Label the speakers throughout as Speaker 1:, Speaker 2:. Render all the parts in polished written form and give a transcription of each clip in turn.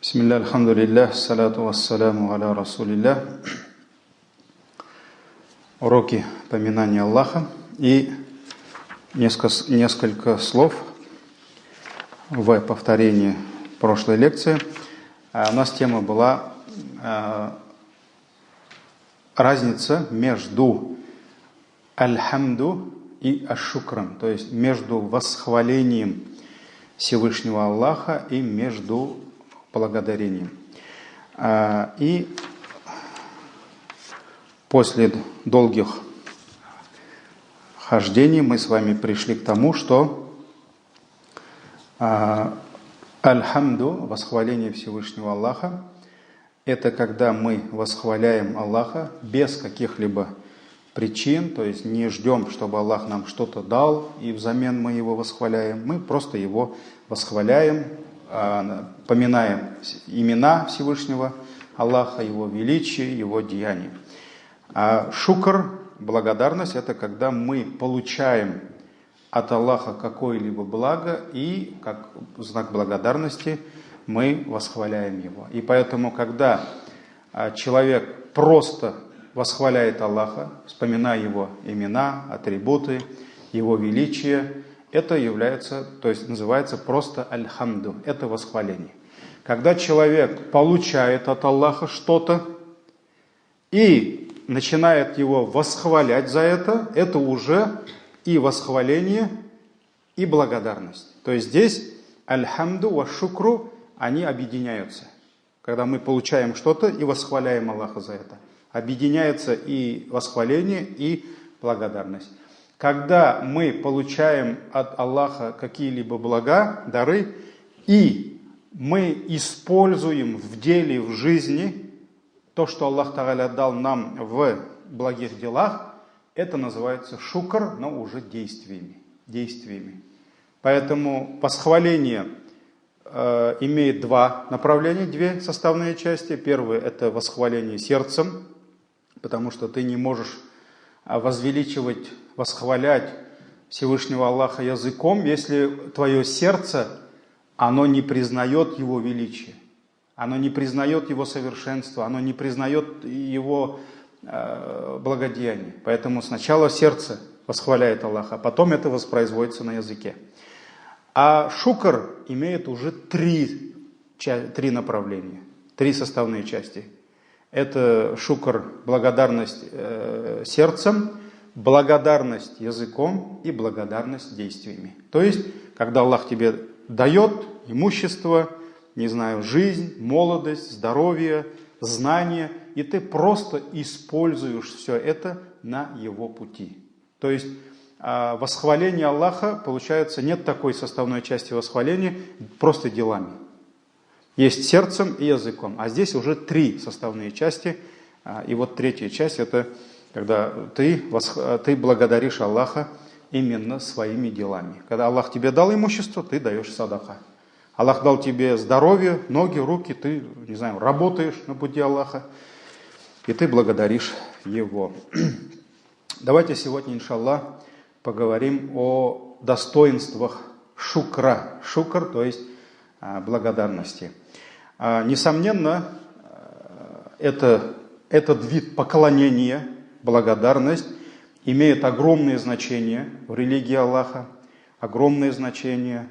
Speaker 1: Бисмилля, альхамдулиллях, салату вассаляму аля расулиллях. Уроки поминания Аллаха и несколько слов в повторении прошлой лекции. У нас тема была разница между альхамду и ашшукром, то есть между восхвалением Всевышнего Аллаха и между благодарением. И после долгих хождений мы с вами пришли к тому, что альхамду, восхваление Всевышнего Аллаха, это когда мы восхваляем Аллаха без каких-либо причин, то есть не ждем, чтобы Аллах нам что-то дал, и взамен мы его восхваляем, мы просто его восхваляем, поминаем имена Всевышнего Аллаха, Его величие, Его деяния. А шукр, благодарность, это когда мы получаем от Аллаха какое-либо благо, и как знак благодарности мы восхваляем Его. И поэтому, когда человек просто восхваляет Аллаха, вспоминая Его имена, атрибуты, Его величие, это является, то есть называется просто альхамду, это восхваление. Когда человек получает от Аллаха что-то и начинает его восхвалять за это уже и восхваление, и благодарность. То есть здесь альхамду ва шукру, они объединяются. Когда мы получаем что-то и восхваляем Аллаха за это. Объединяется и восхваление, и благодарность. Когда мы получаем от Аллаха какие-либо блага, дары, и мы используем в деле, в жизни то, что Аллах Тааля дал нам в благих делах, это называется шукр, но уже действиями. Поэтому восхваление имеет два направления, две составные части. Первое – это восхваление сердцем, потому что ты не можешь возвеличивать, восхвалять Всевышнего Аллаха языком, если твое сердце, оно не признает Его величие, оно не признает Его совершенство, оно не признает Его благодеяние. Поэтому сначала сердце восхваляет Аллаха, а потом это воспроизводится на языке. А шукр имеет уже три направления, три составные части. Это шукр, благодарность сердцем, благодарность языком и благодарность действиями. То есть, когда Аллах тебе дает имущество, не знаю, жизнь, молодость, здоровье, знания, и ты просто используешь все это на Его пути. То есть, восхваление Аллаха, получается, нет такой составной части восхваления просто делами. Есть сердцем и языком. А здесь уже три составные части. И вот третья часть – это когда ты благодаришь Аллаха именно своими делами. Когда Аллах тебе дал имущество, ты даешь садака. Аллах дал тебе здоровье, ноги, руки, ты, не знаю, работаешь на пути Аллаха, и ты благодаришь Его. Давайте сегодня, иншаллах, поговорим о достоинствах шукра. Шукр, то есть благодарности. Несомненно, этот вид поклонения, благодарность, имеет огромное значение в религии Аллаха, огромное значение.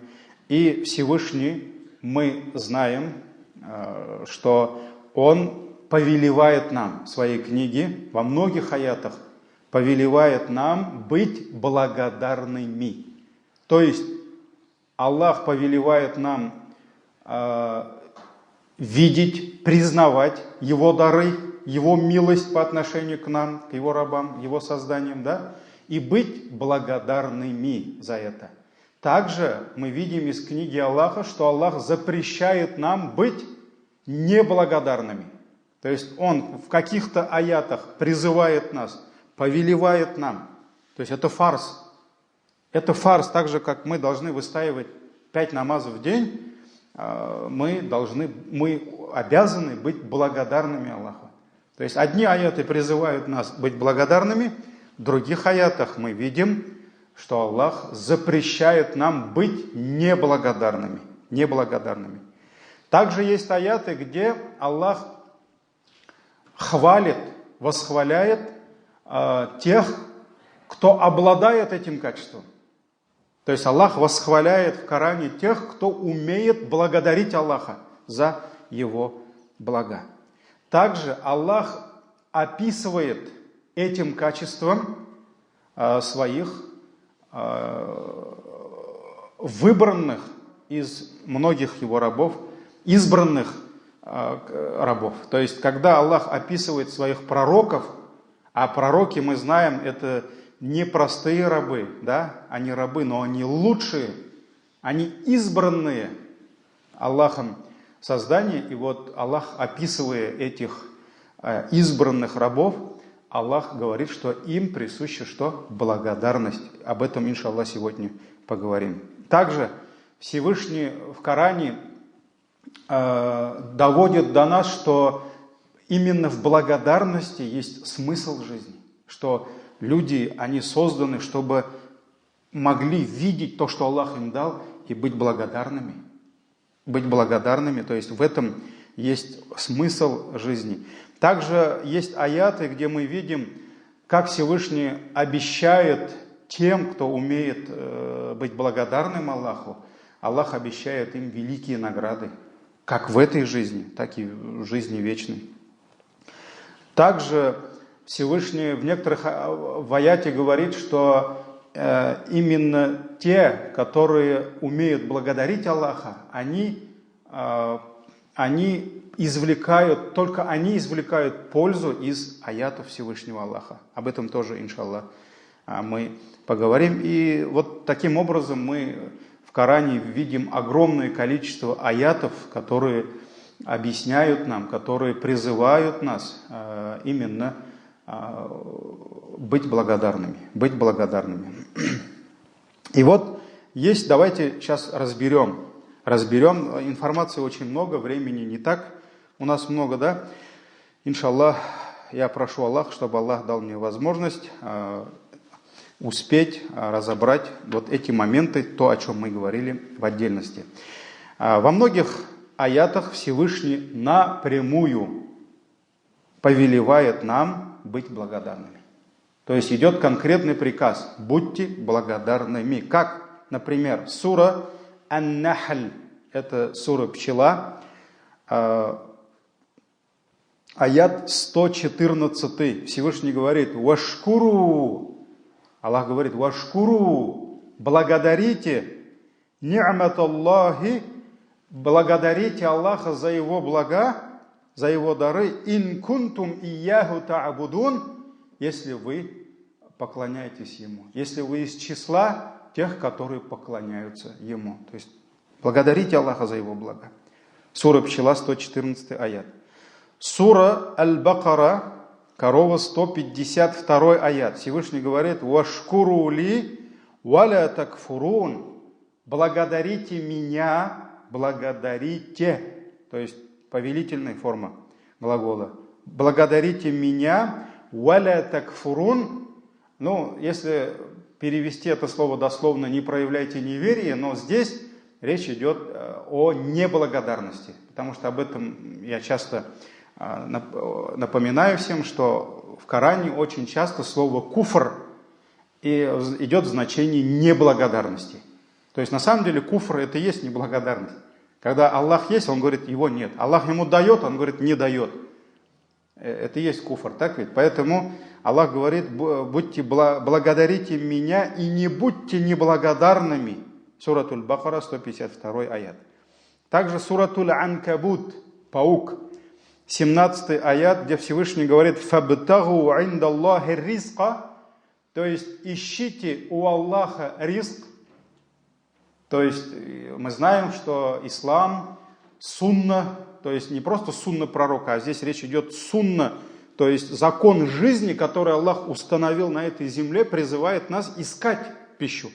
Speaker 1: И Всевышний, мы знаем, что Он повелевает нам в своей книге, во многих аятах, повелевает нам быть благодарными. То есть Аллах повелевает нам видеть, признавать Его дары, Его милость по отношению к нам, к Его рабам, Его созданиям, да, и быть благодарными за это. Также мы видим из книги Аллаха, что Аллах запрещает нам быть неблагодарными. То есть Он в каких-то аятах призывает нас, повелевает нам. То есть это фарс. Это фарс, так же, как мы должны выстаивать 5 намазов в день, мы обязаны быть благодарными Аллаху. То есть одни аяты призывают нас быть благодарными, в других аятах мы видим, что Аллах запрещает нам быть неблагодарными. Также есть аяты, где Аллах хвалит, восхваляет тех, кто обладает этим качеством. То есть Аллах восхваляет в Коране тех, кто умеет благодарить Аллаха за его блага. Также Аллах описывает этим качеством своих выбранных из многих его рабов, избранных рабов. То есть, когда Аллах описывает своих пророков, а пророки, мы знаем, это не простые рабы, да? Они рабы, но они лучшие, они избранные Аллахом создания. И вот Аллах, описывая этих избранных рабов, Аллах говорит, что им присуща что? Благодарность. Об этом, иншаллах, сегодня поговорим. Также Всевышний в Коране доводит до нас, что именно в благодарности есть смысл жизни, что люди, они созданы, чтобы могли видеть то, что Аллах им дал, и быть благодарными. Быть благодарными, то есть в этом есть смысл жизни. Также есть аяты, где мы видим, как Всевышний обещает тем, кто умеет быть благодарным Аллаху, Аллах обещает им великие награды, как в этой жизни, так и в жизни вечной. Также Всевышний в некоторых в аяте говорит, что именно те, которые умеют благодарить Аллаха, они извлекают пользу из аятов Всевышнего Аллаха. Об этом тоже, иншаллах, мы поговорим. И вот таким образом мы в Коране видим огромное количество аятов, которые объясняют нам, которые призывают нас именно быть благодарными. Быть благодарными. И вот есть, давайте сейчас разберем. Информации очень много, времени не так у нас много, да? Иншаллах, я прошу Аллаха, чтобы Аллах дал мне возможность успеть разобрать вот эти моменты, то, о чем мы говорили в отдельности. Во многих аятах Всевышний напрямую повелевает нам быть благодарными. То есть идет конкретный приказ: будьте благодарными. Как, например, сура Ан-Нахль, это сура Пчела, аят 114. Всевышний говорит: «Вашкуру». Аллах говорит: «Вашкуру», благодарите, «Ни'мат Аллахи», благодарите Аллаха за его блага, за его дары, «Ин кунтум ияху та'будун», если вы поклоняетесь ему, если вы из числа тех, которые поклоняются ему. То есть благодарите Аллаха за его блага. Сура Пчела, 114 аят. Сура Аль-Бакара, корова, 152 аят. Всевышний говорит: «Вашкуру ли валя такфурун». Благодарите меня, благодарите. То есть повелительная форма глагола. Благодарите меня, валя такфурун. Ну, если перевести это слово дословно, не проявляйте неверие, но здесь речь идет о неблагодарности. Потому что об этом я часто напоминаю всем, что в Коране очень часто слово «куфр» идет в значении неблагодарности. То есть на самом деле куфр — это и есть неблагодарность. Когда Аллах есть, он говорит, его нет. Аллах ему дает, он говорит, не дает. Это и есть куфр, так ведь? Поэтому Аллах говорит: благодарите меня и не будьте неблагодарными. Суратуль Бакара, 152 аят. Также суратуль Анкабут, паук, 17 аят, где Всевышний говорит: «Фабтагу индаллахи ризка», то есть ищите у Аллаха ризк. То есть мы знаем, что ислам, сунна, то есть не просто сунна пророка, а здесь речь идет сунна, то есть закон жизни, который Аллах установил на этой земле, призывает нас искать пищу,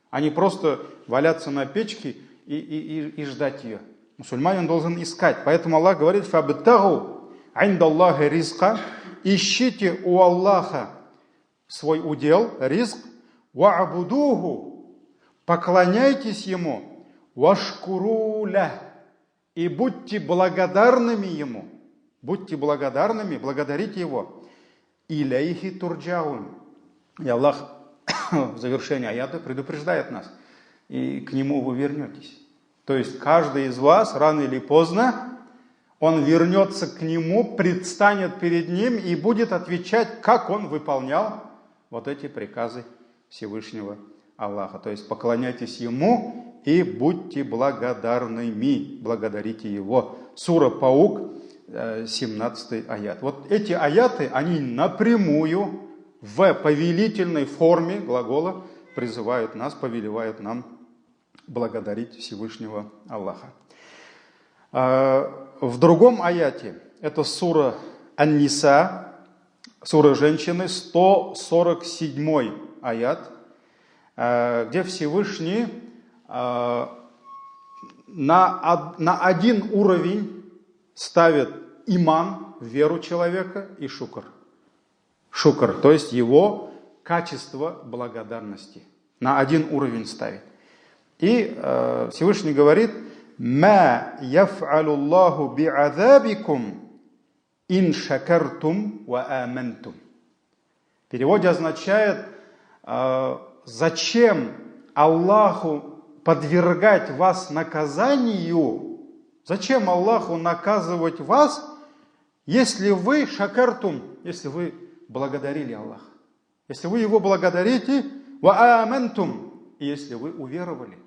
Speaker 1: а не просто валяться на печке и ждать ее. Мусульманин должен искать. Поэтому Аллах говорит: «Фабтагу индаллахи ризка», ищите у Аллаха свой удел, ризк, «Ва'будуху», поклоняйтесь ему, «Вашкуру ля», и будьте благодарными Ему. Будьте благодарными, благодарите Его. Иляйхи турджаун. И Аллах в завершении аята предупреждает нас. И к Нему вы вернетесь. То есть каждый из вас рано или поздно, он вернется к Нему, предстанет перед Ним и будет отвечать, как он выполнял вот эти приказы Всевышнего Аллаха. То есть поклоняйтесь Ему и будьте благодарными, благодарите Его. Сура Паук, 17 аят. Вот эти аяты, они напрямую в повелительной форме глагола призывают нас, повелевают нам благодарить Всевышнего Аллаха. В другом аяте, это сура Ан-Ниса, сура женщины, 147 аят, где Всевышний на один уровень ставит иман, веру человека, и шукр. Шукр, то есть его качество благодарности. На один уровень ставит. И Всевышний говорит: «Ма яф'алу Аллаху би'адабикум ин шакартум ва амантум». В переводе означает: зачем Аллаху подвергать вас наказанию? Зачем Аллаху наказывать вас, если вы шакартум, если вы благодарили Аллаха? Если вы Его благодарите, ва амантум, и если вы уверовали.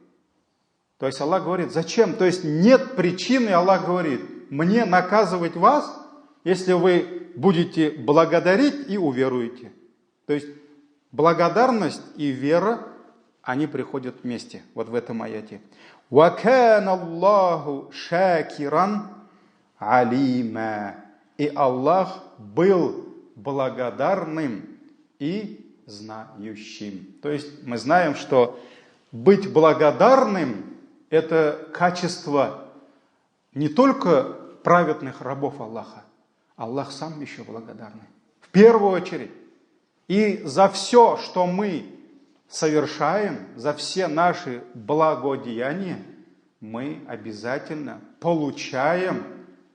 Speaker 1: То есть Аллах говорит, зачем? То есть нет причины, Аллах говорит, мне наказывать вас, если вы будете благодарить и уверуете. То есть благодарность и вера, они приходят вместе, вот в этом аяте. «Ва кана Аллаху шакиран алима». И Аллах был благодарным и знающим. То есть мы знаем, что быть благодарным – это качество не только праведных рабов Аллаха. Аллах сам еще благодарный. В первую очередь. И за все, что мы совершаем, за все наши благодеяния, мы обязательно получаем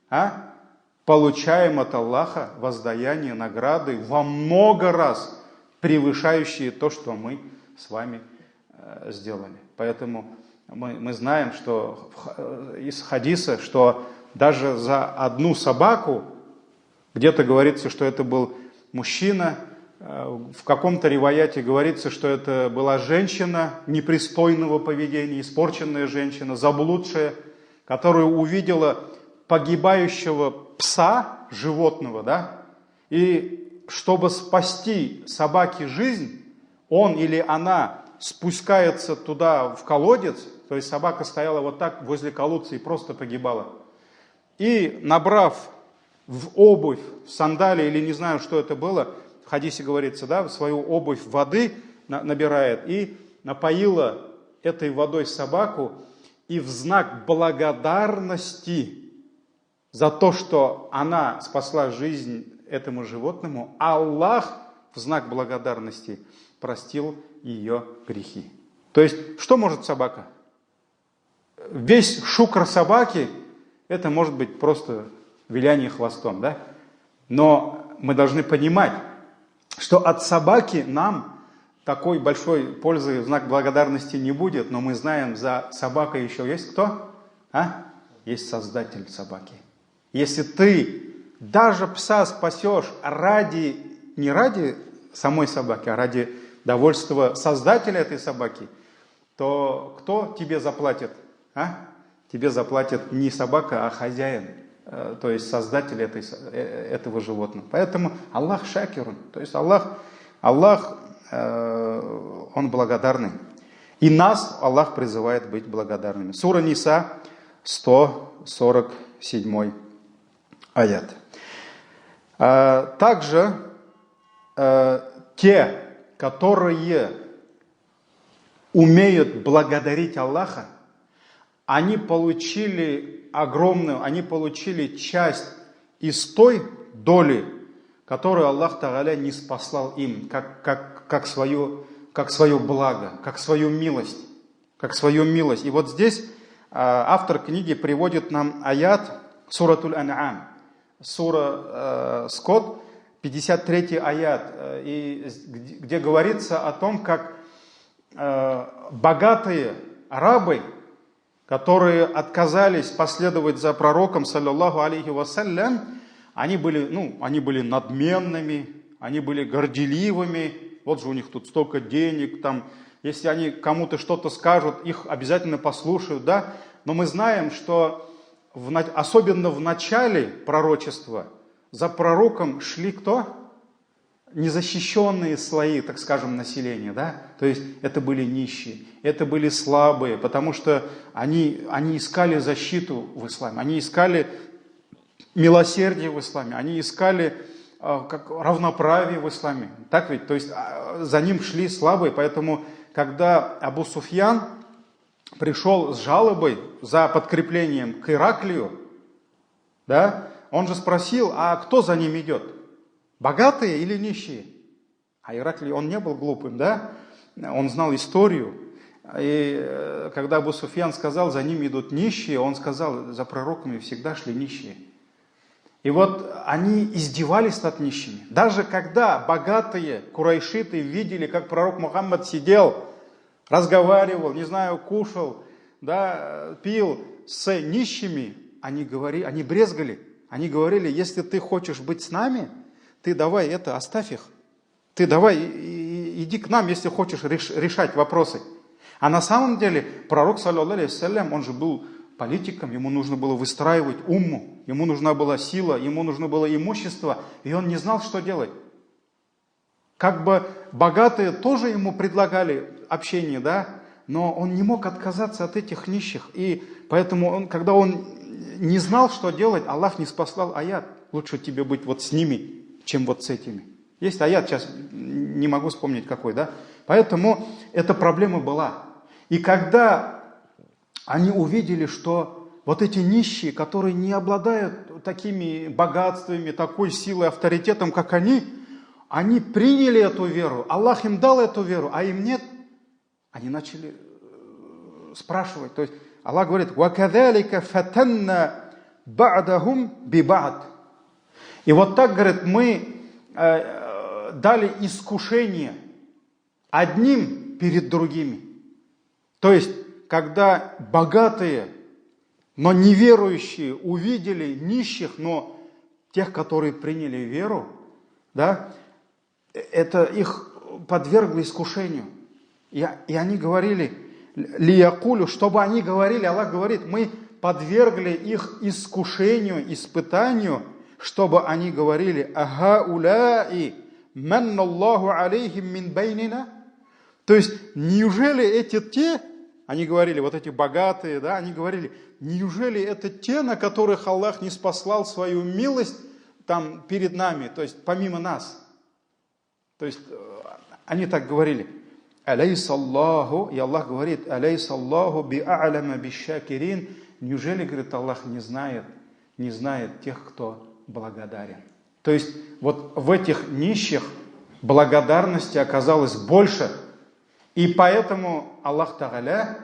Speaker 1: от Аллаха воздаяние, награды во много раз превышающие то, что мы с вами сделали. Поэтому мы знаем, что из хадиса, что даже за одну собаку, где-то говорится, что это был мужчина, в каком-то риваяте говорится, что это была женщина непристойного поведения, испорченная женщина, заблудшая, которая увидела погибающего пса, животного, да, и чтобы спасти собаке жизнь, он или она спускается туда в колодец, то есть собака стояла вот так возле колодца и просто погибала. И набрав в обувь, в сандалии или не знаю, что это было, в хадисе говорится, да, в свою обувь воды набирает и напоила этой водой собаку, и в знак благодарности за то, что она спасла жизнь этому животному, Аллах в знак благодарности простил ее грехи. То есть, что может собака? Весь шукр собаки, это может быть просто виляние хвостом, да? Но мы должны понимать, что от собаки нам такой большой пользы в знак благодарности не будет, но мы знаем, за собакой еще есть кто? Есть создатель собаки. Если ты даже пса спасешь не ради самой собаки, а ради довольства создателя этой собаки, то кто тебе заплатит? Тебе заплатит не собака, а хозяин, то есть создатель этого животного. Поэтому Аллах шакирун, то есть Аллах, Он благодарный. И нас Аллах призывает быть благодарными. Сура Ниса, 147 аят. Также те, которые умеют благодарить Аллаха, они получили часть из той доли, которую Аллах Тааля не спаслал им, как свое благо, как свою милость. И вот здесь автор книги приводит нам аят Суратуль Ан'ам, сура Скот, 53 аят, где говорится о том, как богатые арабы, которые отказались последовать за пророком, саллаллаху алейхи вассалям, они были надменными, они были горделивыми. Вот же у них тут столько денег, там, если они кому-то что-то скажут, их обязательно послушают, да? Но мы знаем, что особенно в начале пророчества за пророком шли кто? Незащищенные слои, так скажем, населения, да? То есть это были нищие, это были слабые, потому что они искали защиту в исламе, они искали милосердие в исламе, они искали равноправие в исламе. Так ведь? То есть за ним шли слабые, поэтому когда Абу Суфьян пришел с жалобой за подкреплением к Ираклию, да, он же спросил, а кто за ним идет? Богатые или нищие? А Ираклий, он не был глупым, да? Он знал историю. И когда Абу Суфьян сказал, за ними идут нищие, он сказал, за пророками всегда шли нищие. И вот они издевались над нищими. Даже когда богатые курайшиты видели, как пророк Мухаммад сидел, разговаривал, не знаю, кушал, да, пил с нищими, они брезгали. Они говорили, если ты хочешь быть с нами, ты давай оставь их. Ты давай иди к нам, если хочешь решать вопросы. А на самом деле пророк, саллаллаху алейхи вассалям, он же был политиком, ему нужно было выстраивать умму, ему нужна была сила, ему нужно было имущество, и он не знал, что делать. Как бы богатые тоже ему предлагали общение, да, но он не мог отказаться от этих нищих. И поэтому, когда он не знал, что делать, Аллах не спаслал аят. Лучше тебе быть вот с ними, чем вот с этими. Есть аят, сейчас не могу вспомнить какой, да. Поэтому эта проблема была. И когда они увидели, что вот эти нищие, которые не обладают такими богатствами, такой силой, авторитетом, как они приняли эту веру, Аллах им дал эту веру, а им нет, они начали спрашивать. То есть Аллах говорит, وَكَذَلِكَ فَتَنَّا بَعْدَهُمْ بِبَعْدٍ. И вот так, говорит, мы дали искушение одним перед другими. То есть, когда богатые, но неверующие увидели нищих, но тех, которые приняли веру, да, это их подвергло искушению. И они говорили, лиякулю, чтобы они говорили, Аллах говорит, мы подвергли их искушению, испытанию, чтобы они говорили, ага уляи манналлаху алейхим мин байнина. То есть, неужели эти те, они говорили, вот эти богатые, да, они говорили, неужели это те, на которых Аллах не спаслал свою милость там перед нами, то есть помимо нас. То есть, они так говорили. Алейсаллаху, и Аллах говорит, алейсаллаху би'а'ляма бишшакирин. Неужели, говорит, Аллах не знает тех, кто благодарен. То есть, вот в этих нищих благодарности оказалось больше. И поэтому Аллах Тааля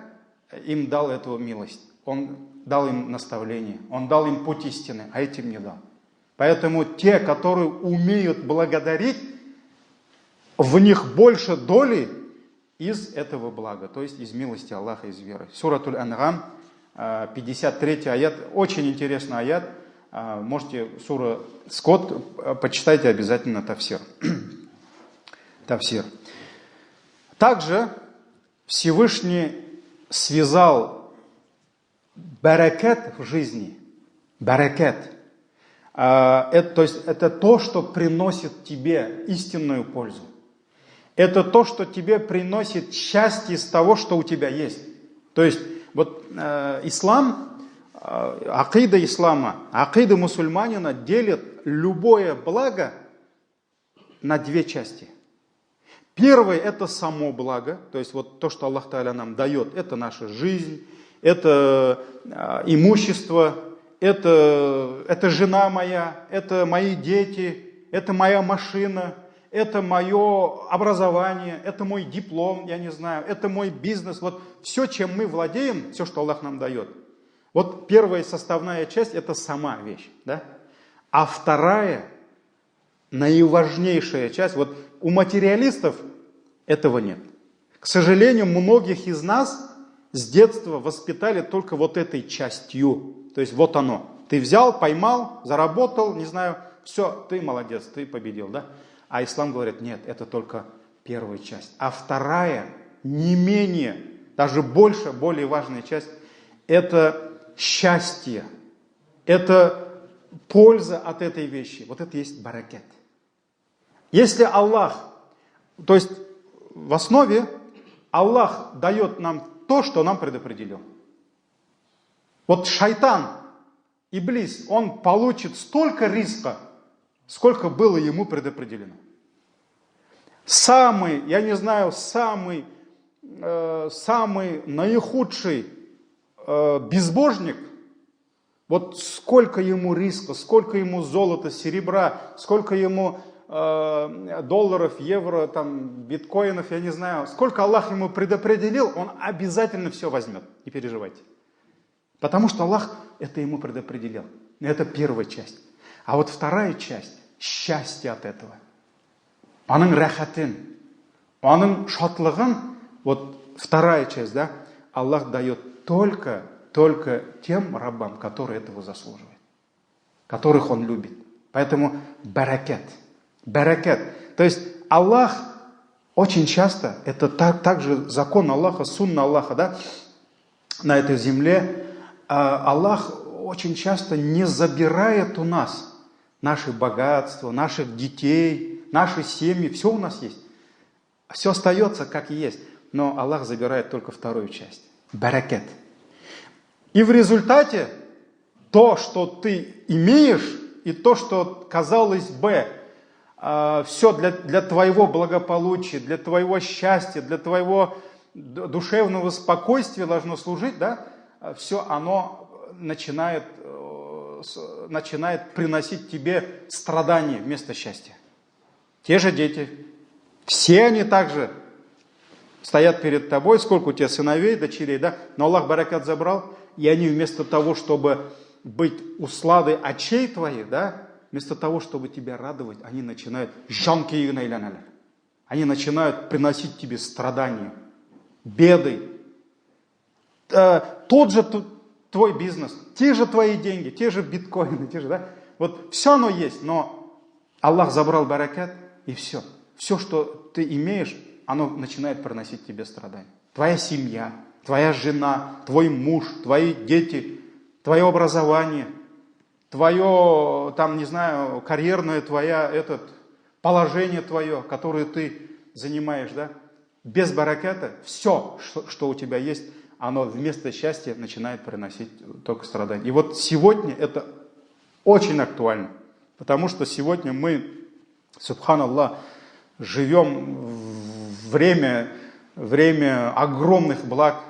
Speaker 1: им дал эту милость. Он дал им наставление, Он дал им путь истины, а этим не дал. Поэтому те, которые умеют благодарить, в них больше доли из этого блага, то есть из милости Аллаха, из веры. Суратуль Ан'ам, 53 аят, очень интересный аят. Можете сура Скот, почитайте обязательно тафсир. Тафсир. Также Всевышний связал баракат в жизни. Баракат. То есть это то, что приносит тебе истинную пользу. Это то, что тебе приносит счастье из того, что у тебя есть. То есть вот ислам, акида ислама, акида мусульманина делит любое благо на две части. Первое – это само благо, то есть вот то, что Аллах Тааля нам дает, это наша жизнь, это имущество, это жена моя, это мои дети, это моя машина, это мое образование, это мой диплом, я не знаю, это мой бизнес. Вот все, чем мы владеем, все, что Аллах нам дает. Вот первая составная часть – это сама вещь. Да? А вторая, наиважнейшая часть, вот у материалистов этого нет. К сожалению, многих из нас с детства воспитали только вот этой частью. То есть вот оно. Ты взял, поймал, заработал, не знаю, все, ты молодец, ты победил, да? А ислам говорит, нет, это только первая часть. А вторая, не менее, даже больше, более важная часть, это счастье, это польза от этой вещи. Вот это есть баракет. Если Аллах, то есть в основе Аллах дает нам то, что нам предопределил. Вот шайтан, иблис, он получит столько риска, сколько было ему предопределено. Самый, я не знаю, самый наихудший безбожник, вот сколько ему риска, сколько ему золота, серебра, сколько ему долларов, евро, там, биткоинов, я не знаю, сколько Аллах ему предопределил, он обязательно все возьмет, не переживайте. Потому что Аллах это ему предопределил. Это первая часть. А вот вторая часть, счастье от этого. Аның рахатын, аның шатлығын, вот вторая часть, да, Аллах дает только тем рабам, которые этого заслуживают, которых Он любит. Поэтому баракет. Баракет. То есть Аллах очень часто, это также закон Аллаха, сунна Аллаха, да, на этой земле, Аллах очень часто не забирает у нас наши богатства, наших детей, наши семьи, все у нас есть. Все остается как и есть, но Аллах забирает только вторую часть. Баракет. И в результате то, что ты имеешь, и то, что, казалось бы, все для твоего благополучия, для твоего счастья, для твоего душевного спокойствия должно служить, да, все оно начинает приносить тебе страдания вместо счастья. Те же дети, все они также стоят перед тобой, сколько у тебя сыновей, дочерей, да, но Аллах баракат забрал, и они вместо того, чтобы быть усладой очей твоих, да, вместо того, чтобы тебя радовать, они начинают они начинают приносить тебе страдания, беды. Тот же твой бизнес, те же твои деньги, те же биткоины, те же, да, вот все оно есть, но Аллах забрал баракат, и все. Все, что ты имеешь, оно начинает приносить тебе страдания. Твоя семья, твоя жена, твой муж, твои дети, твое образование, твое, там, не знаю, карьерное положение твое, которое ты занимаешь, да, без бараката, все, что у тебя есть, оно вместо счастья начинает приносить только страдания. И вот сегодня это очень актуально, потому что сегодня мы, субханаллах, живем в время огромных благ,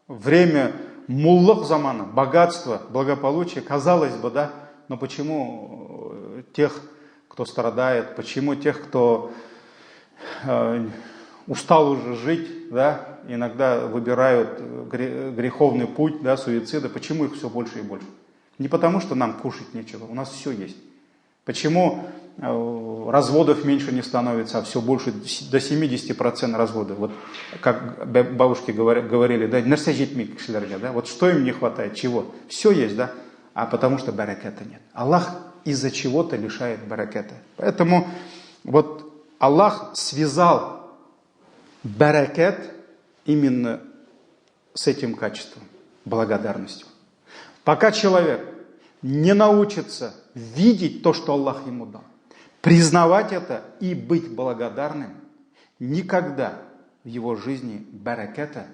Speaker 1: время муллах замана, богатства, благополучия, казалось бы, да, но почему тех, кто страдает, почему тех, кто устал уже жить, да, иногда выбирают греховный путь, да, суицида, почему их все больше и больше? Не потому, что нам кушать нечего, у нас все есть. Почему разводов меньше не становится, а все больше, до 70% разводов? Вот как бабушки говорили, да, да, вот что им не хватает, чего? Все есть, да, а потому что баракета нет. Аллах из-за чего-то лишает баракета. Поэтому вот Аллах связал баракет именно с этим качеством, благодарностью. Пока человек не научится видеть то, что Аллах ему дал, признавать это и быть благодарным, никогда в его жизни баракета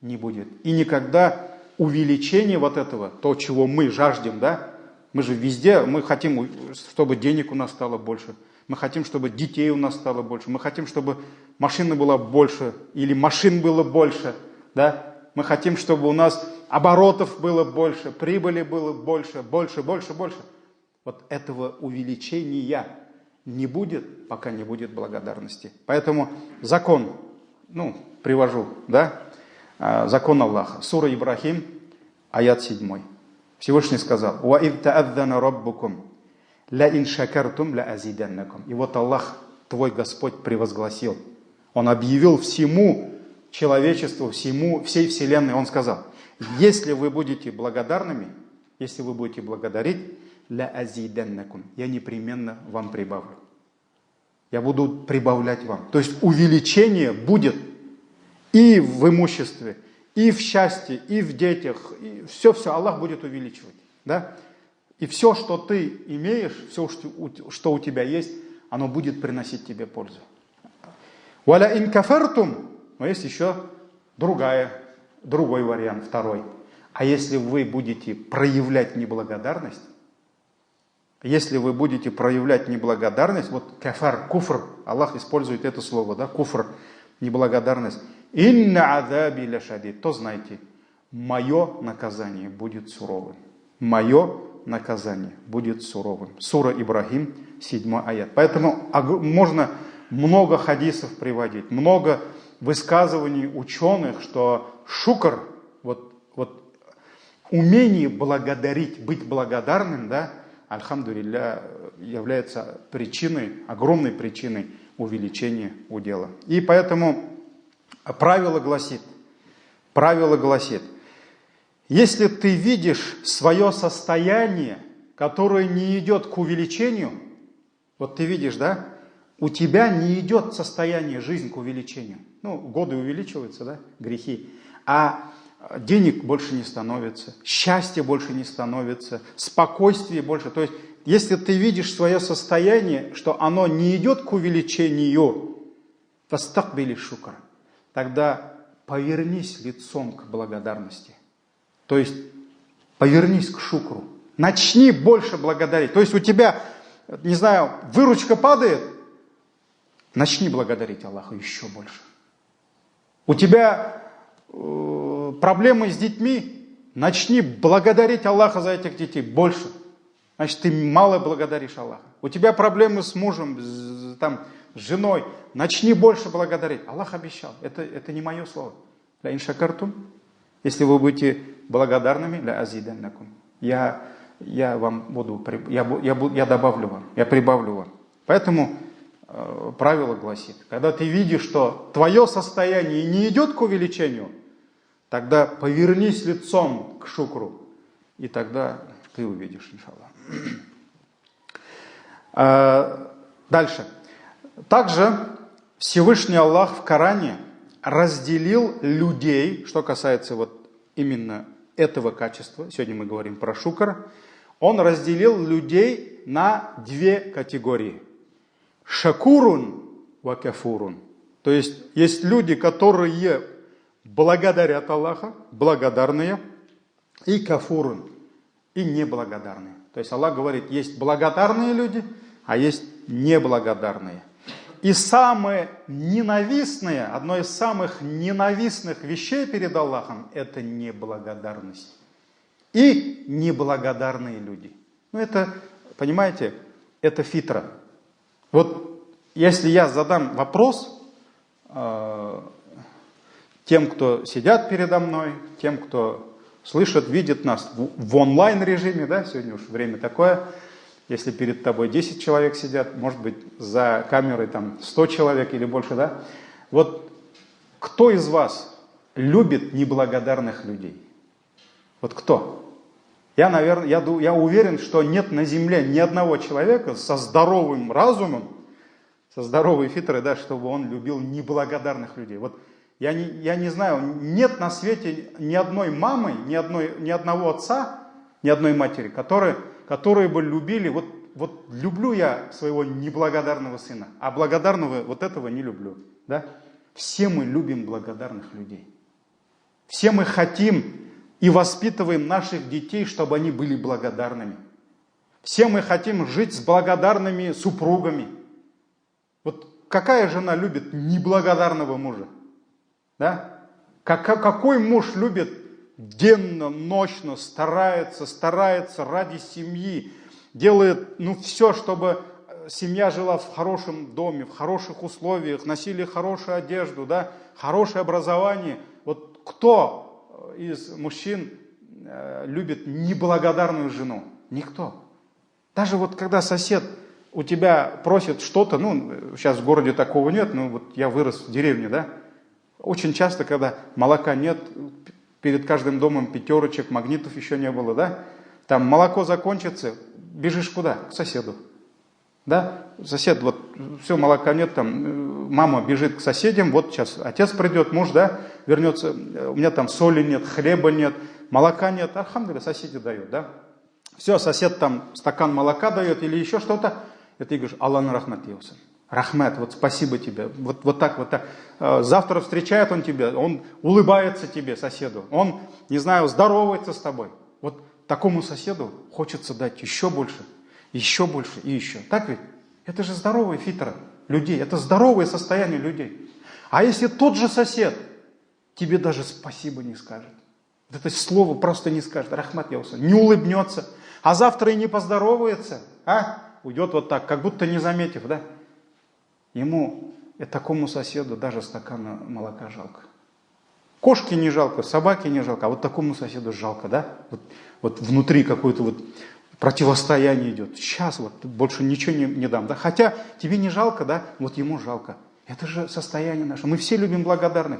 Speaker 1: не будет. И никогда увеличение вот этого, то, чего мы жаждем, да, мы же везде, мы хотим, чтобы денег у нас стало больше, мы хотим, чтобы детей у нас стало больше, мы хотим, чтобы машина была больше или машин было больше, да, мы хотим, чтобы у нас оборотов было больше, прибыли было больше. Вот этого увеличения не будет, пока не будет благодарности. Поэтому закон, привожу, да, закон Аллаха. Сура Ибрахим, аят 7. Всевышний сказал: «Ваид тааддана раббукум, ла ин шакартум ла азиданнакум». И вот Аллах, твой Господь, превозгласил. Он объявил всему человечеству, всей вселенной, Он сказал: если вы будете благодарными, если вы будете благодарить, ла азиданнакум, я непременно вам прибавлю. Я буду прибавлять вам. То есть увеличение будет и в имуществе, и в счастье, и в детях, и все Аллах будет увеличивать. Да? И все, что ты имеешь, все, что у тебя есть, оно будет приносить тебе пользу. «Валя ин кафартум», но есть еще другой вариант, второй. А если вы будете проявлять неблагодарность, вот кафар, куфр, Аллах использует это слово, да, куфр, неблагодарность. «Инна азаби ля шадид», то знайте, мое наказание будет суровым. Мое наказание будет суровым. Сура Ибрахим, 7 аят. Поэтому можно много хадисов приводить, много высказываний ученых, что шукр, вот умение благодарить, быть благодарным, да, альхамдулилля, является огромной причиной увеличения удела. И поэтому правило гласит, если ты видишь свое состояние, которое не идет к увеличению, вот ты видишь, да, у тебя не идет состояние, жизнь к увеличению. Годы увеличиваются, да, грехи, а денег больше не становится, счастья больше не становится, спокойствия больше. То есть, если ты видишь свое состояние, что оно не идет к увеличению, фастакбили шукр, тогда повернись лицом к благодарности. То есть, повернись к шукру. Начни больше благодарить. То есть, у тебя, не знаю, выручка падает, начни благодарить Аллаха еще больше. У тебя проблемы с детьми, начни благодарить Аллаха за этих детей больше. Значит, ты мало благодаришь Аллаха. У тебя проблемы с мужем, с женой, начни больше благодарить. Аллах обещал. Это не мое слово. Ля ин шакартум, если вы будете благодарными, ля азиданнакум, я вам буду, я добавлю вам, я прибавлю вам. Поэтому правило гласит, когда ты видишь, что твое состояние не идет к увеличению, тогда повернись лицом к шукру, и тогда ты увидишь, иншаллах. Дальше. Также Всевышний Аллах в Коране разделил людей, что касается вот именно этого качества, сегодня мы говорим про шукр, Он разделил людей на две категории. Шакурун ва кафурун. То есть люди, которые благодарят Аллаха, благодарные, и кафурун, и неблагодарные. То есть Аллах говорит, есть благодарные люди, а есть неблагодарные. И самое ненавистное, одно из самых ненавистных вещей перед Аллахом, это неблагодарность. И неблагодарные люди. Это, понимаете, это фитра. Вот если я задам вопрос тем, кто сидят передо мной, тем, кто слышит, видит нас в онлайн-режиме, да, сегодня уж время такое, если перед тобой 10 человек сидят, может быть, за камерой 100 человек или больше, да? Вот кто из вас любит неблагодарных людей? Вот кто? Я уверен, что нет на земле ни одного человека со здоровым разумом, со здоровой фитрой, да, чтобы он любил неблагодарных людей. Вот я не знаю, нет на свете ни одной мамы, ни одного отца, ни одной матери, которые бы любили, вот люблю я своего неблагодарного сына, а благодарного вот этого не люблю. Да? Все мы любим благодарных людей. Все мы хотим и воспитываем наших детей, чтобы они были благодарными. Все мы хотим жить с благодарными супругами. Вот какая жена любит неблагодарного мужа? Да? Какой муж любит денно, ночно, старается ради семьи, делает все, чтобы семья жила в хорошем доме, в хороших условиях, носили хорошую одежду, да, хорошее образование. Вот кто из мужчин любит неблагодарную жену? Никто. Даже вот когда сосед у тебя просит что-то, ну, сейчас в городе такого нет, но вот я вырос в деревне, да, очень часто, когда молока нет, перед каждым домом пятерочек, магнитов еще не было, да, там молоко закончится, бежишь куда? К соседу. Да? Сосед, вот все, молока нет, там мама бежит к соседям, вот сейчас отец придет, муж, да, вернется, у меня там соли нет, хлеба нет, молока нет, альхамдулилля, соседи дают, да. Все, сосед там стакан молока дает или еще что-то, и ты говоришь, Аллаху рахмат йоусын. Рахмат, вот спасибо тебе, вот так, вот так. Завтра встречает он тебя, он улыбается тебе, соседу, он, не знаю, здоровается с тобой. Вот такому соседу хочется дать еще больше и еще. Так ведь? Это же здоровая фитра людей, это здоровое состояние людей. А если тот же сосед тебе даже спасибо не скажет, это слово просто не скажет, рахмат йоусын, не улыбнется, а завтра и не поздоровается, уйдет вот так, как будто не заметив, да? Ему, такому соседу, даже стакана молока жалко. Кошки не жалко, собаки не жалко, а вот такому соседу жалко, да? Вот внутри какое-то вот противостояние идет. Сейчас вот больше ничего не дам, да? Хотя тебе не жалко, да? Вот ему жалко. Это же состояние наше. Мы все любим благодарных.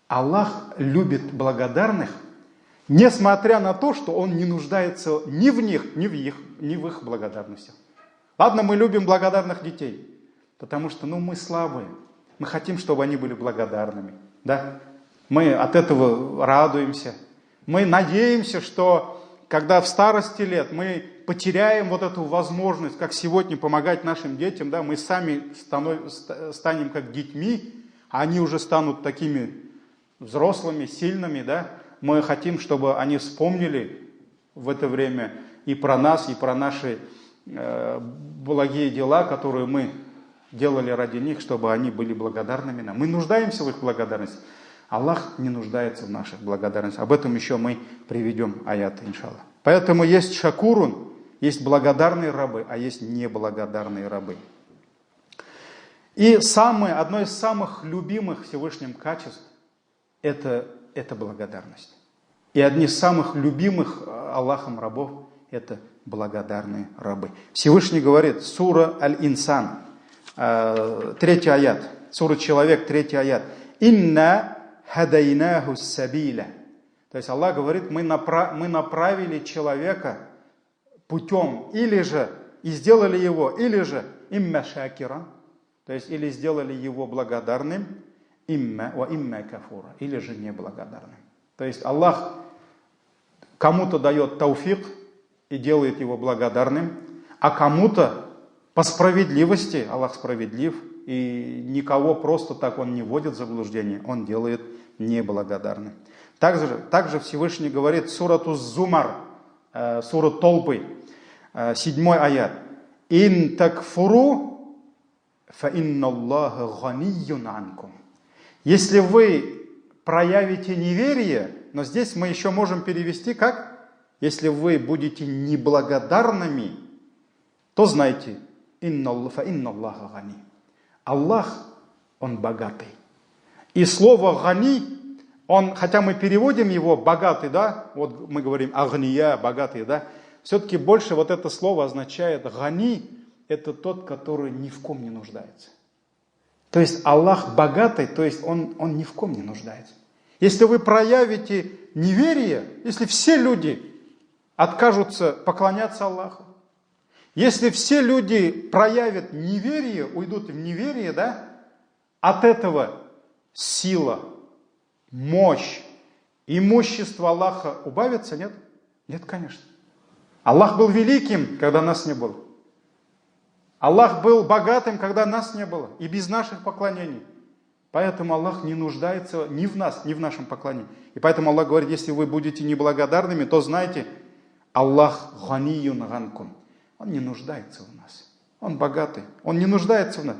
Speaker 1: Аллах любит благодарных, несмотря на то, что Он не нуждается ни в них, ни в их благодарностях. Ладно, мы любим благодарных детей, потому что, мы слабые. Мы хотим, чтобы они были благодарными. Да? Мы от этого радуемся. Мы надеемся, что когда в старости лет мы потеряем вот эту возможность, как сегодня, помогать нашим детям, да, мы сами станем как детьми, а они уже станут такими взрослыми, сильными. Да? Мы хотим, чтобы они вспомнили в это время и про нас, и про наши благие дела, которые мы делали ради них, чтобы они были благодарными нам. Мы нуждаемся в их благодарности. Аллах не нуждается в наших благодарностях. Об этом еще мы приведем аяты, иншаллах. Поэтому есть шакурун, есть благодарные рабы, а есть неблагодарные рабы. И одно из самых любимых Всевышним качеств – это благодарность. И одни из самых любимых Аллахом рабов – это благодарные рабы. Всевышний говорит, сура Аль-Инсан, 3 аят, сура Человек, 3 аят. «Инна хадайнаху сабиля». То есть Аллах говорит, мы направили человека путем, или же, и сделали его, или же, имма шакира, то есть, или сделали его благодарным, имма кафура, или же неблагодарным. То есть Аллах кому-то дает тауфик, и делает его благодарным, а кому-то по справедливости, Аллах справедлив, и никого просто так Он не вводит в заблуждение, Он делает неблагодарным. Также Всевышний говорит, сурату Зумар, сура Толбы, 7 аят. «Ин такфуру, фа инна Аллаха ганийюн анкум». Если вы проявите неверие, но здесь мы еще можем перевести как? Если вы будете неблагодарными, то знайте, Аллах, Он богатый. И слово «гани», хотя мы переводим его «богатый», да, вот мы говорим «агния», «богатый», да, все-таки больше вот это слово означает «гани», это тот, который ни в ком не нуждается. То есть Аллах богатый, то есть Он ни в ком не нуждается. Если вы проявите неверие, если все люди откажутся поклоняться Аллаху, если все люди проявят неверие, уйдут в неверие, да, от этого сила, мощь, имущество Аллаха убавится, нет? Нет, конечно. Аллах был великим, когда нас не было. Аллах был богатым, когда нас не было, и без наших поклонений. Поэтому Аллах не нуждается ни в нас, ни в нашем поклонении. И поэтому Аллах говорит, если вы будете неблагодарными, то знайте, Аллах ганийюн ганкум. Он не нуждается в нас. Он богатый. Он не нуждается в нас.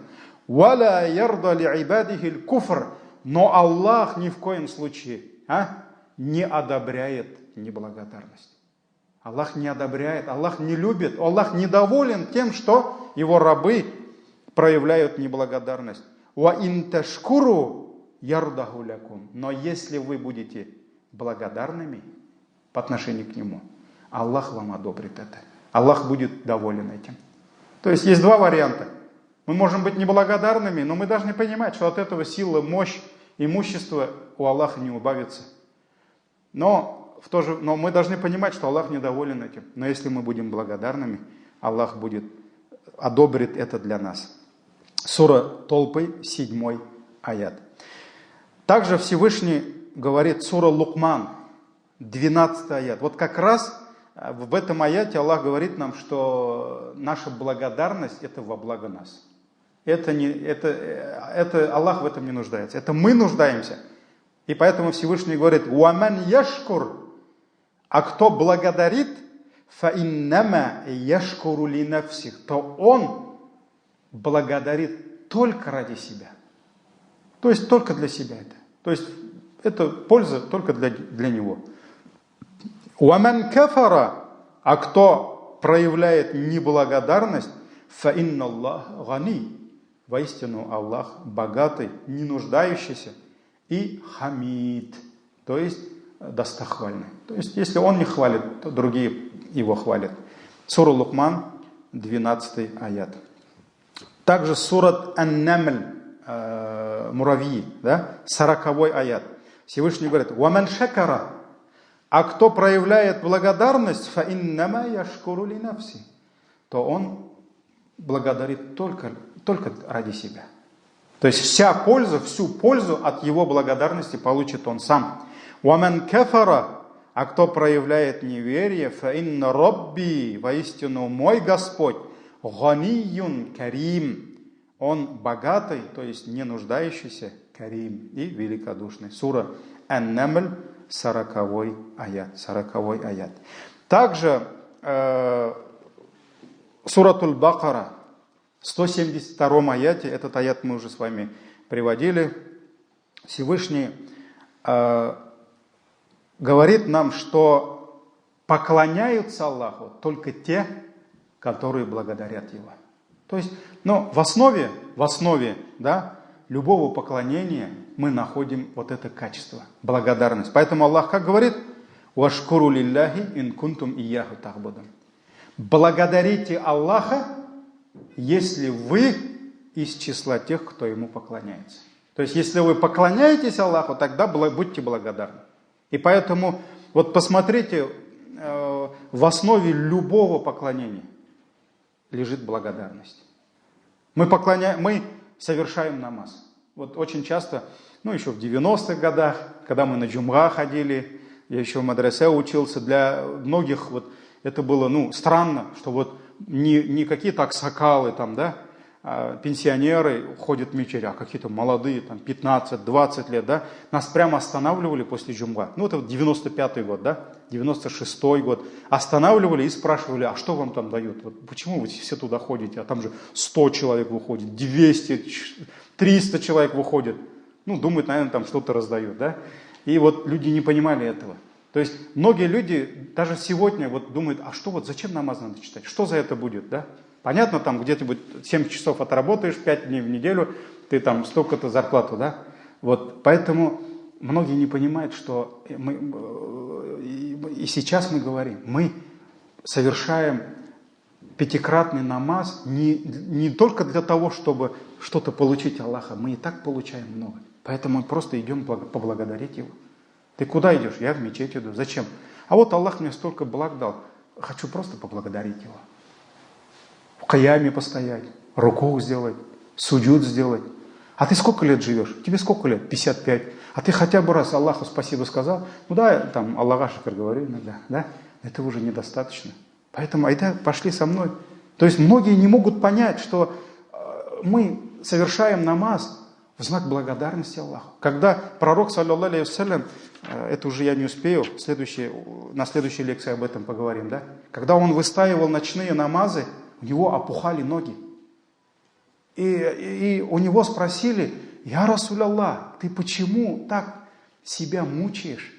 Speaker 1: «Валя ярда ли ибадихи куфр». Но Аллах ни в коем случае не одобряет неблагодарность. Аллах не одобряет, Аллах не любит, Аллах недоволен тем, что его рабы проявляют неблагодарность. Ва ин ташкуру ярдаху лякум. Но если вы будете благодарными по отношению к нему, Аллах вам одобрит это. Аллах будет доволен этим. То есть есть два варианта. Мы можем быть неблагодарными, но мы должны понимать, что от этого сила, мощь, имущество у Аллаха не убавится. Но мы должны понимать, что Аллах недоволен этим. Но если мы будем благодарными, Аллах одобрит это для нас. Сура Толпы, 7 аят. Также Всевышний говорит, сура Лукман, 12 аят. Вот как раз в этом аяте Аллах говорит нам, что наша благодарность – это во благо нас. Аллах в этом не нуждается. Это мы нуждаемся. И поэтому Всевышний говорит, «Уаман яшкур». А кто благодарит, «Фаиннама яшкуру ли нафсих», то он благодарит только ради себя. То есть только для себя это. То есть это польза только для него. «Уаман кафара», а кто проявляет неблагодарность, «Фаинналлах гани». Воистину Аллах богатый, не нуждающийся и хамид, то есть достохвальный. То есть если он не хвалит, то другие его хвалят. Сура Лукман, 12 аят. Также сурат Ан-Намль, муравьи, 40 аят. Всевышний говорит, «Ваман шакара», а кто проявляет благодарность, «Фаиннама яшкуру ли нафси», то он благодарит только ради себя. То есть всю пользу от его благодарности получит он сам. «Ваман кафара», а кто проявляет неверие, «Фаинна робби», воистину мой Господь, «Ганиюн карим», он богатый, то есть не нуждающийся, карим и великодушный. Сура Ан-Намль, 40 аят. Также Суратуль Бакара, 172 аяте, этот аят мы уже с вами приводили, Всевышний говорит нам, что поклоняются Аллаху только те, которые благодарят Его. То есть, в основе любого поклонения мы находим вот это качество, благодарность. Поэтому Аллах как говорит, «Вашкуру лилляхи ин кунтум ияху тахбудун». Благодарите Аллаха, если вы из числа тех, кто Ему поклоняется. То есть, если вы поклоняетесь Аллаху, тогда будьте благодарны. И поэтому, вот посмотрите, в основе любого поклонения лежит благодарность. Мы совершаем намаз. Вот очень часто, еще в 90-х годах, когда мы на джумга ходили, я еще в мадресе учился, для многих это было странно, что не какие-то аксакалы, пенсионеры ходят в мечеть, а какие-то молодые, 15-20 лет, нас прямо останавливали после джумга. Это 95-й год, 96-й год. Останавливали и спрашивали, а что вам там дают? Почему вы все туда ходите? А там же 100 человек выходит, 200, 300 человек выходит. Думают, наверное, там что-то раздают, И люди не понимали этого. То есть многие люди даже сегодня думают, а что зачем намаз надо читать? Что за это будет, Понятно, там где-то 7 часов отработаешь, 5 дней в неделю, ты там столько-то зарплату, Поэтому многие не понимают, что и сейчас мы говорим, мы совершаем пятикратный намаз не только для того, чтобы что-то получить Аллаха, мы и так получаем много. Поэтому мы просто идем поблагодарить Его. Ты куда идешь? Я в мечеть иду. Зачем? А Аллах мне столько благ дал. Хочу просто поблагодарить Его. В каяме постоять, руку сделать, суджуд сделать. А ты сколько лет живешь? Тебе сколько лет? 55. А ты хотя бы раз Аллаху спасибо сказал? Аллаха шакар говорю иногда, Это уже недостаточно. Поэтому пошли со мной. То есть многие не могут понять, что мы совершаем намаз в знак благодарности Аллаху. Когда пророк, саллаллаху алейхи вассалям, это уже я не успею, на следующей лекции об этом поговорим, Когда он выстаивал ночные намазы, у него опухали ноги. И у него спросили, «Я Расуль Аллах, ты почему так себя мучаешь?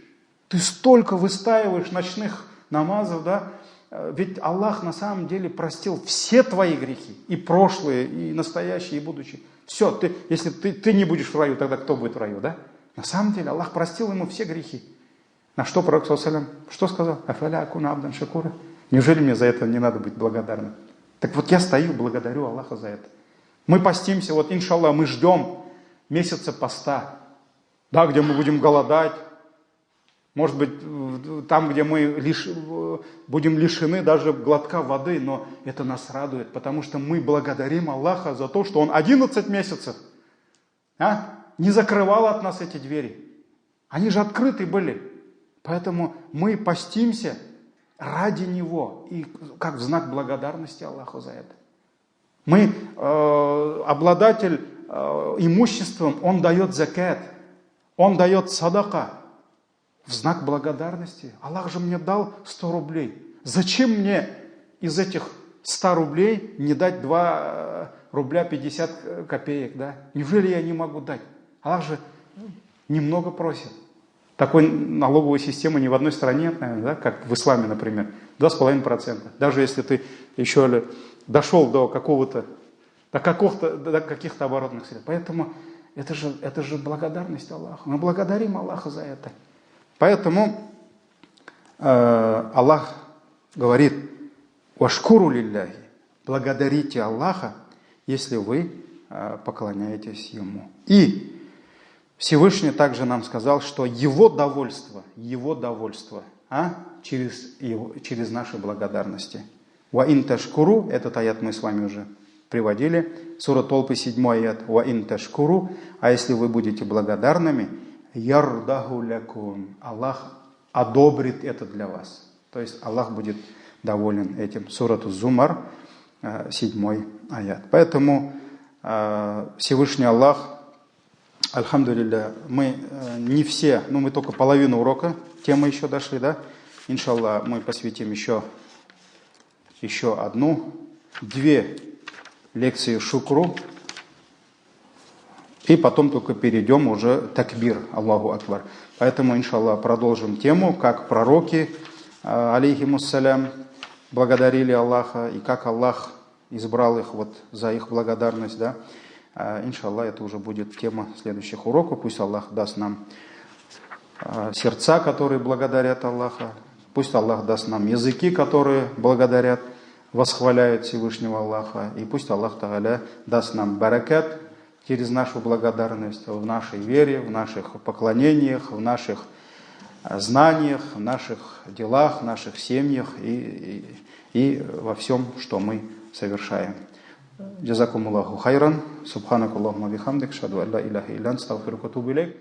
Speaker 1: Ты столько выстаиваешь ночных намазов, да? Ведь Аллах на самом деле простил все твои грехи, и прошлые, и настоящие, и будущие. Все, если ты не будешь в раю, тогда кто будет в раю, да? На самом деле Аллах простил ему все грехи. На что пророк саллаллаху что сказал? Афаля акуна абдан шакура. Неужели мне за это не надо быть благодарным? Так вот я стою, благодарю Аллаха за это. Мы постимся, вот иншаллах, мы ждем месяца поста, да, где мы будем голодать. Может быть, там, где мы будем лишены даже глотка воды, но это нас радует, потому что мы благодарим Аллаха за то, что Он 11 месяцев не закрывал от нас эти двери. Они же открыты были. Поэтому мы постимся ради Него и как в знак благодарности Аллаху за это. Мы, обладатель имуществом, он дает закат, он дает садака. В знак благодарности. Аллах же мне дал 100 рублей. Зачем мне из этих 100 рублей не дать 2 рубля 50 копеек? Да? Неужели я не могу дать? Аллах же немного просит. Такой налоговой системы ни в одной стране нет, наверное, да? Как в исламе, например. 2,5%. Даже если ты еще дошел до каких-то оборотных средств. Поэтому это же благодарность Аллаху. Мы благодарим Аллаха за это. Поэтому Аллах говорит: «Вашкуру лилляхи», благодарите Аллаха, если вы поклоняетесь Ему. И Всевышний также нам сказал, что Его довольство через наши благодарности. «Ва ин ташкуру», этот аят мы с вами уже приводили, сура Толпы 7 аят, «Ва ин ташкуру», а если вы будете благодарными, ярдаху лякун, Аллах одобрит это для вас. То есть Аллах будет доволен этим. Сура Зумар, 7 аят. Поэтому Всевышний Аллах, альхамдулилля, мы не все, мы только половину урока, темы еще дошли, да? Иншаллах, мы посвятим еще 2 лекции шукру. И потом только перейдем уже такбир, Аллаху Акбар. Поэтому, иншаллах, продолжим тему, как пророки, алейхимуссалям, благодарили Аллаха, и как Аллах избрал их за их благодарность. Да? Иншаллах, это уже будет тема следующих уроков. Пусть Аллах даст нам сердца, которые благодарят Аллаха. Пусть Аллах даст нам языки, которые благодарят, восхваляют Всевышнего Аллаха. И пусть Аллах Тааля даст нам баракат через нашу благодарность в нашей вере, в наших поклонениях, в наших знаниях, в наших делах, в наших семьях и во всем, что мы совершаем. Джазакумуллаху хайран, субханакаллахумма бихамдик, шаду алла иляха илля анта, астагфирука ва атубу илейк.